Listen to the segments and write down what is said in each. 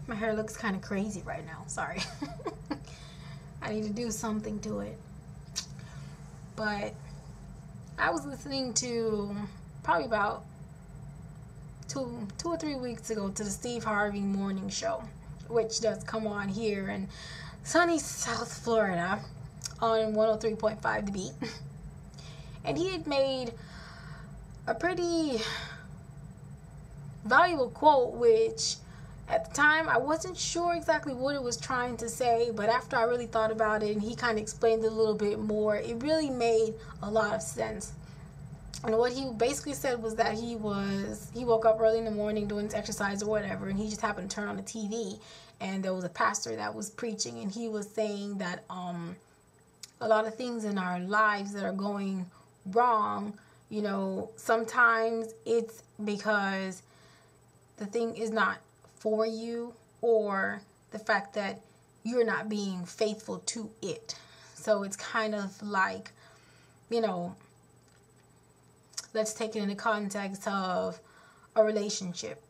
My hair looks kind of crazy right now. Sorry. I need to do something to it. But I was listening to probably about two or 3 weeks ago to the Steve Harvey morning show, which does come on here in sunny South Florida on 103.5 The Beat. And he had made a pretty valuable quote, which at the time I wasn't sure exactly what it was trying to say, but after I really thought about it and he kind of explained it a little bit more, it really made a lot of sense. And what he basically said was that he woke up early in the morning doing his exercise or whatever, and he just happened to turn on the TV, and there was a pastor that was preaching, and he was saying that a lot of things in our lives that are going wrong, you know, sometimes it's because the thing is not for you, or the fact that you're not being faithful to it. So it's kind of like, you know, let's take it in the context of a relationship.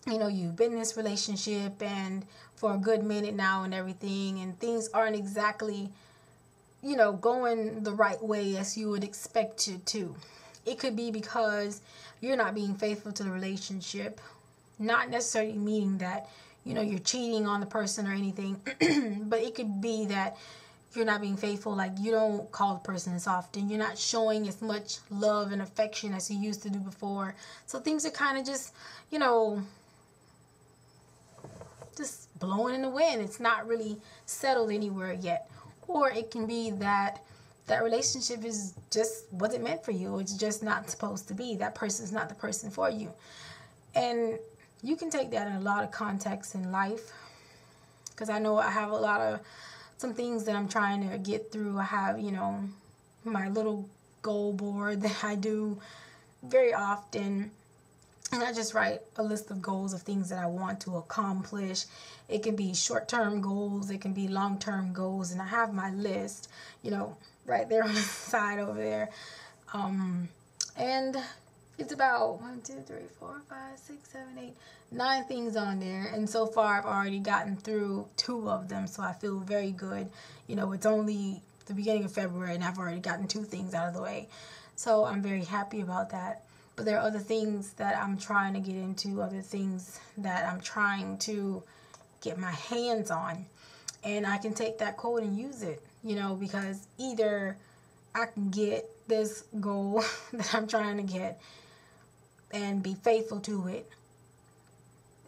You know, you've been in this relationship and for a good minute now and everything, and things aren't exactly, you know, going the right way as you would expect it to. It could be because you're not being faithful to the relationship, not necessarily meaning that, you know, you're cheating on the person or anything, but it could be that you're not being faithful, like you don't call the person as often, you're not showing as much love and affection as you used to do before. So things are kind of just, you know, just blowing in the wind. It's not really settled anywhere yet. Or it can be that that relationship is just wasn't meant for you. It's just not supposed to be. That person's not the person for you. And you can take that in a lot of contexts in life, because I know I have some things that I'm trying to get through. I have, you know, my little goal board that I do very often. And I just write a list of goals of things that I want to accomplish. It can be short-term goals. It can be long-term goals. And I have my list, you know, right there on the side over there. And it's about 1, 2, 3, 4, 5, 6, 7, 8, 9 things on there. And so far I've already gotten through 2 of them. So I feel very good. You know, it's only the beginning of February and I've already gotten 2 things out of the way. So I'm very happy about that. But there are other things that I'm trying to get into, other things that I'm trying to get my hands on. And I can take that code and use it, you know, because either I can get this goal that I'm trying to get and be faithful to it,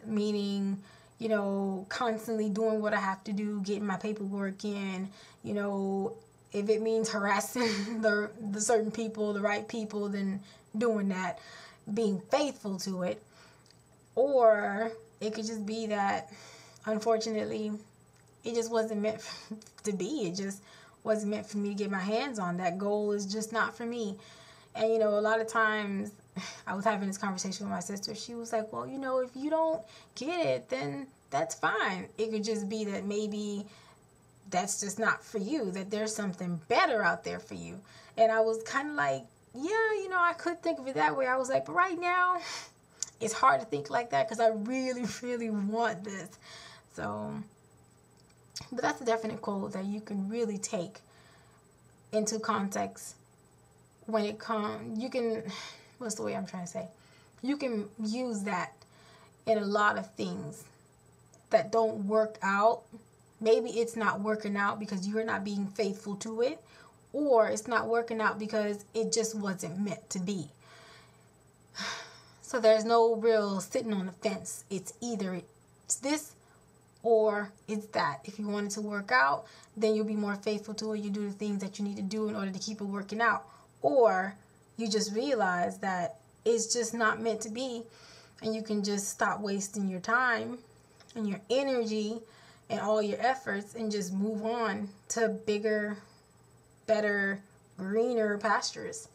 meaning, you know, constantly doing what I have to do, getting my paperwork in, you know, if it means harassing the certain people, the right people, then doing that, being faithful to it. Or it could just be that, unfortunately, it just wasn't meant to be. It just wasn't meant for me to get my hands on. That goal is just not for me. And, you know, a lot of times I was having this conversation with my sister. She was like, well, you know, if you don't get it, then that's fine. It could just be that maybe that's just not for you, that there's something better out there for you. And I was kind of like, yeah, you know, I could think of it that way. I was like, but right now, it's hard to think like that because I really, really want this. So, but that's a definite quote that you can really take into context when it comes. You can, what's the way I'm trying to say? You can use that in a lot of things that don't work out. Maybe it's not working out because you're not being faithful to it, or it's not working out because it just wasn't meant to be. So there's no real sitting on the fence. It's either it's this or it's that. If you want it to work out, then you'll be more faithful to it. You do the things that you need to do in order to keep it working out. Or you just realize that it's just not meant to be, and you can just stop wasting your time and your energy and all your efforts and just move on to bigger, better, greener pastures.